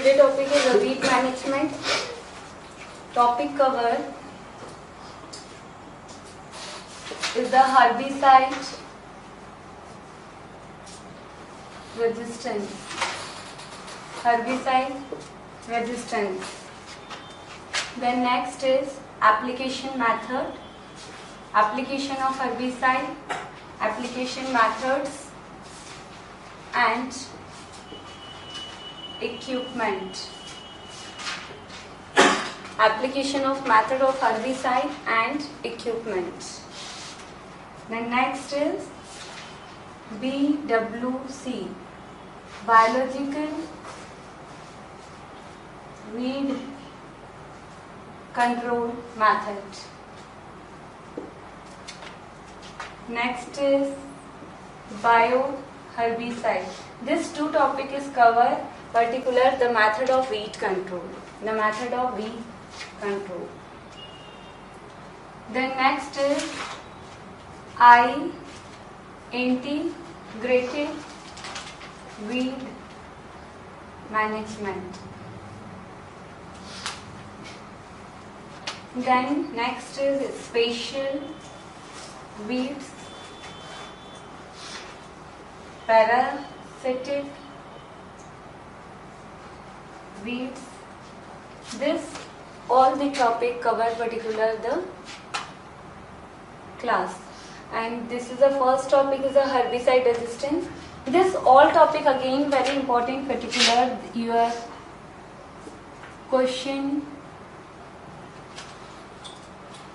today topic is the weed management. Topic cover is the herbicide resistance. Herbicide resistance. Then next is application method. Application of herbicide, application methods, and equipment. Application of method of herbicide and equipment. Then next is BWC, biological weed control method. Next is bioherbicide. This two topic is covered particular the method of weed control. The method of weed control. Then next is integrated weed management. Then next is spatial weeds, parasitic weeds. This all the topic cover particular the class, and this is the first topic is a herbicide resistance. This all topic again very important particular your question.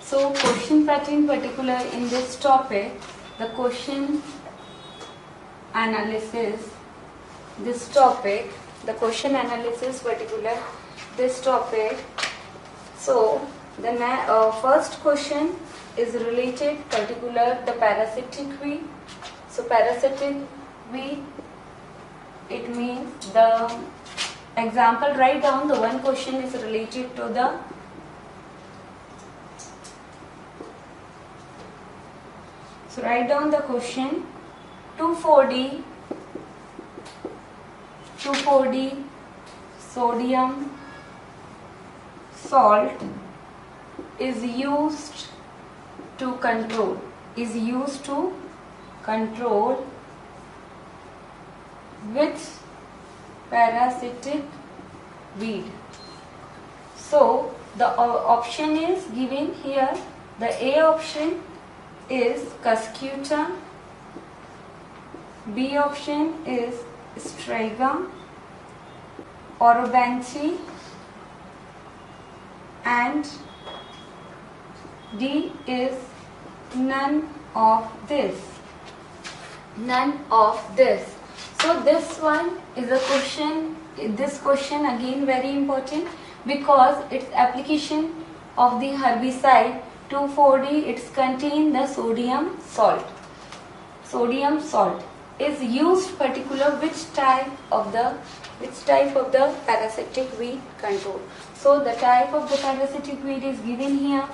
So question pattern particular in this topic, the question analysis, this topic, the question analysis particular this topic. So the first question is related particular the parasitic weed. So parasitic weed, it means the example write down the one question is related to the so write down the question 2,4-D sodium salt is used to control which parasitic weed. So the option is given here. The A option is Cuscuta, B option is Striga, Orobanchi, and D is none of this. None of this. So this one is a question. This question again very important because its application of the herbicide 2,4-D, it's contain the sodium salt. Sodium salt is used particular which type of the parasitic weed control. So the type of the parasitic weed is given here.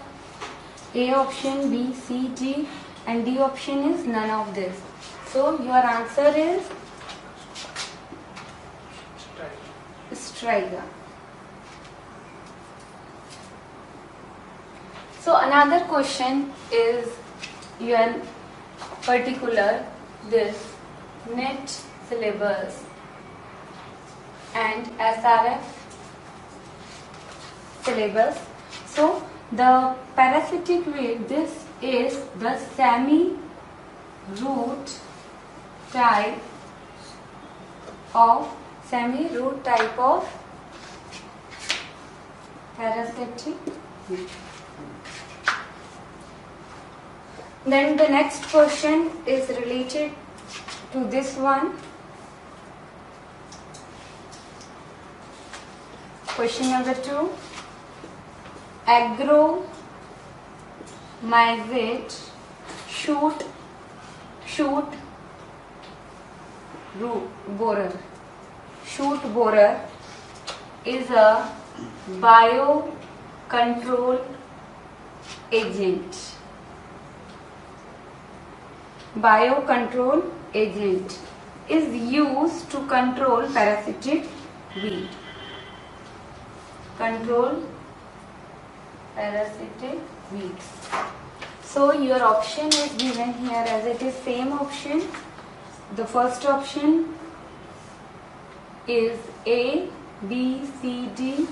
A option, B, C, D, and D option is none of this. So your answer is Striga. So another question is your particular this NET syllabus and SRF syllabus. So the parasitic weed, this is the semi-root type of parasitic weed. Then the next question is related to this one. Question number 2. Agromycete shoot borer. Shoot borer is a biocontrol agent. Biocontrol agent is used to control parasitic weed. control parasitic weeds. So your option is given here as it is same option. The first option is A, B, C, D.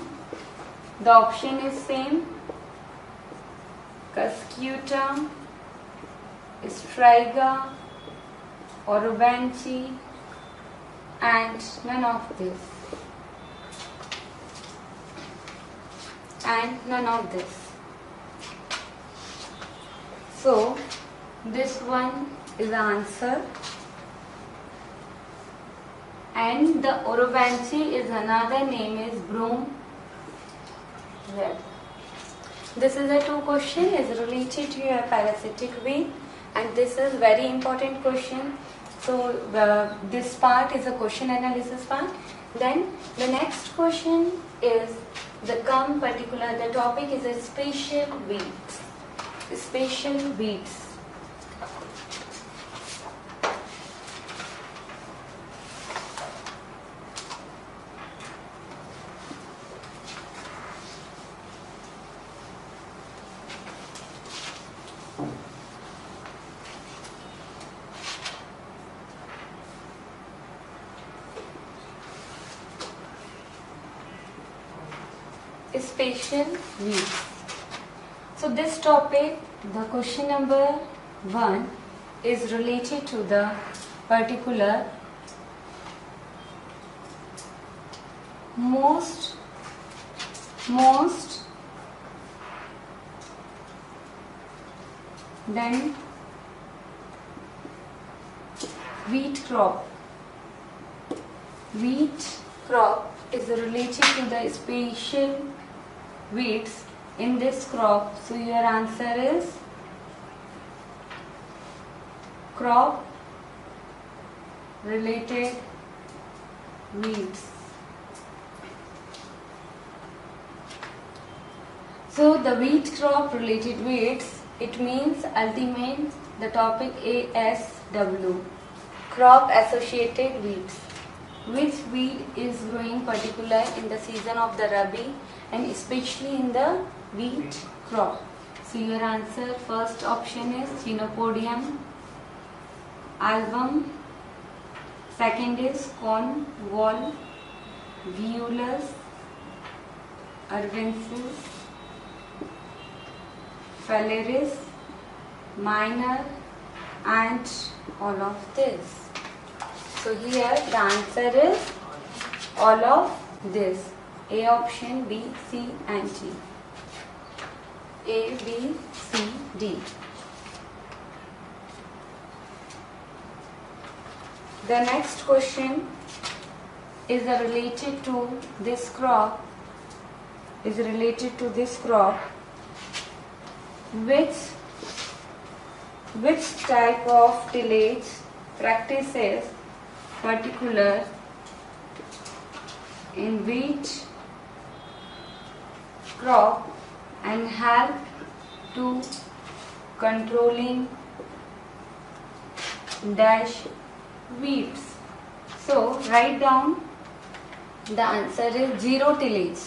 The option is same. Cuscuta, Striga, Orobanchi, and none of this. And none of this. So this one is the answer. And the Orobanchi is another name is broom red. This is a 2 question is related to your parasitic weed, and this is very important question. So this part is a question analysis part. Then the next question is the topic is a spatial weeds. Spatial weeds. Spatial weeds. So this topic, the question number 1 is related to the particular most then wheat crop. Wheat crop is related to the spatial weeds in this crop. So your answer is crop related weeds. So the wheat crop related weeds, it means ultimate the topic ASW, crop associated weeds. Which weed is growing particular in the season of the Rabi and especially in the wheat crop? So your answer, first option is Chenopodium album, second is Convolvulus urbensis, Phalaris minor, and all of this. So here the answer is all of this. A option, B, C and D. A, B, C, D. The next question is related to this crop. Which type of tillage practices particular in wheat crop and help to controlling dash weeds? So write down the answer is zero tillage.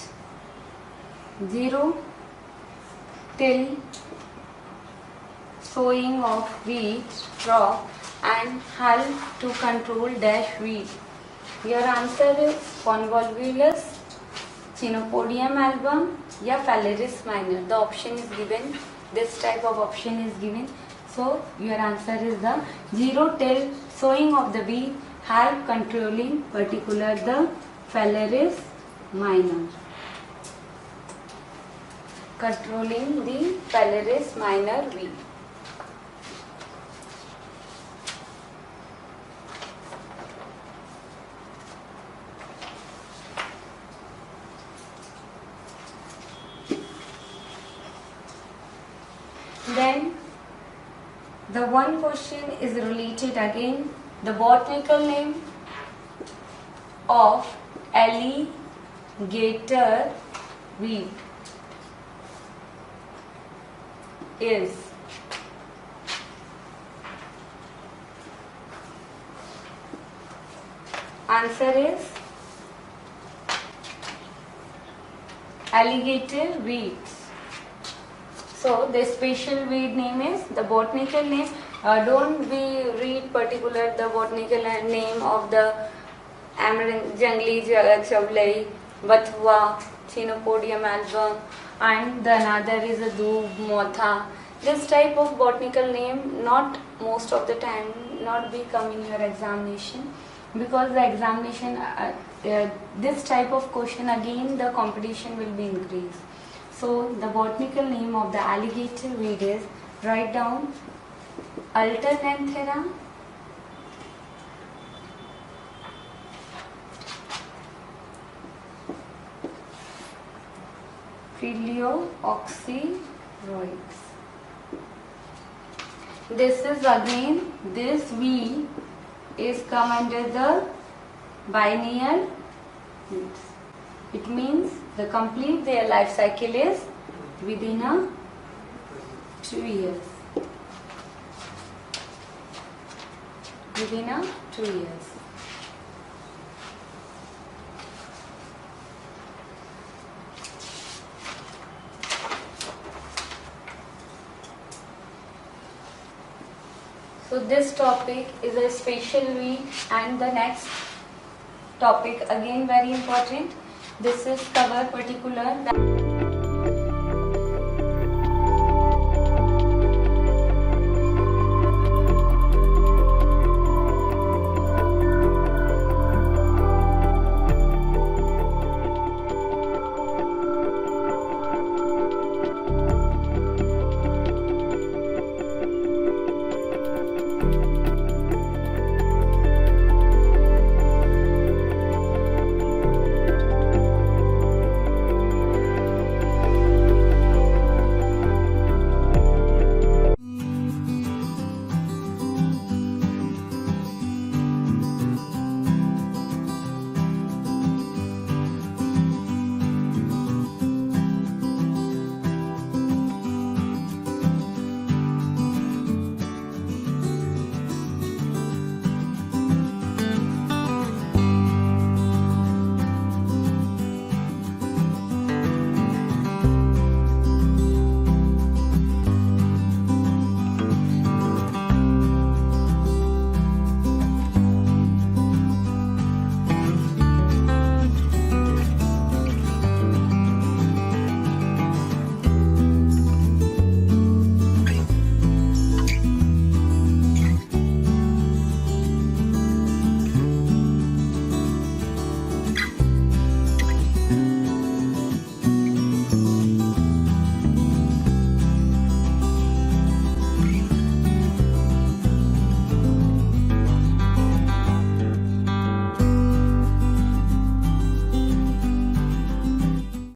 Zero till sowing of wheat crop and help to control dash weed. Your answer is Convolvulus, Chenopodium album, या Phalaris minor. The option is given. This type of option is given. So your answer is the zero till sowing of the wheat help controlling particular the Phalaris minor. Controlling the Phalaris minor weed. Then the one question is related again. The botanical name of alligator weed is answer is alligator weeds. So the special weed name is the botanical name. Don't we read particular the botanical name of the Amaranth, Jangli Chavlai, Bathua, Chenopodium album, and the another is a Doob Motha. This type of botanical name not most of the time not be come in your examination, because the examination this type of question again the competition will be increased. So the botanical name of the alligator weed is, write down, Alternanthera Phylloxeroides. This is again, this weed is come under the biennial weeds. It means the complete their life cycle is within a 2 years. Within a 2 years. So this topic is a special week, and the next topic again very important. This is cover particular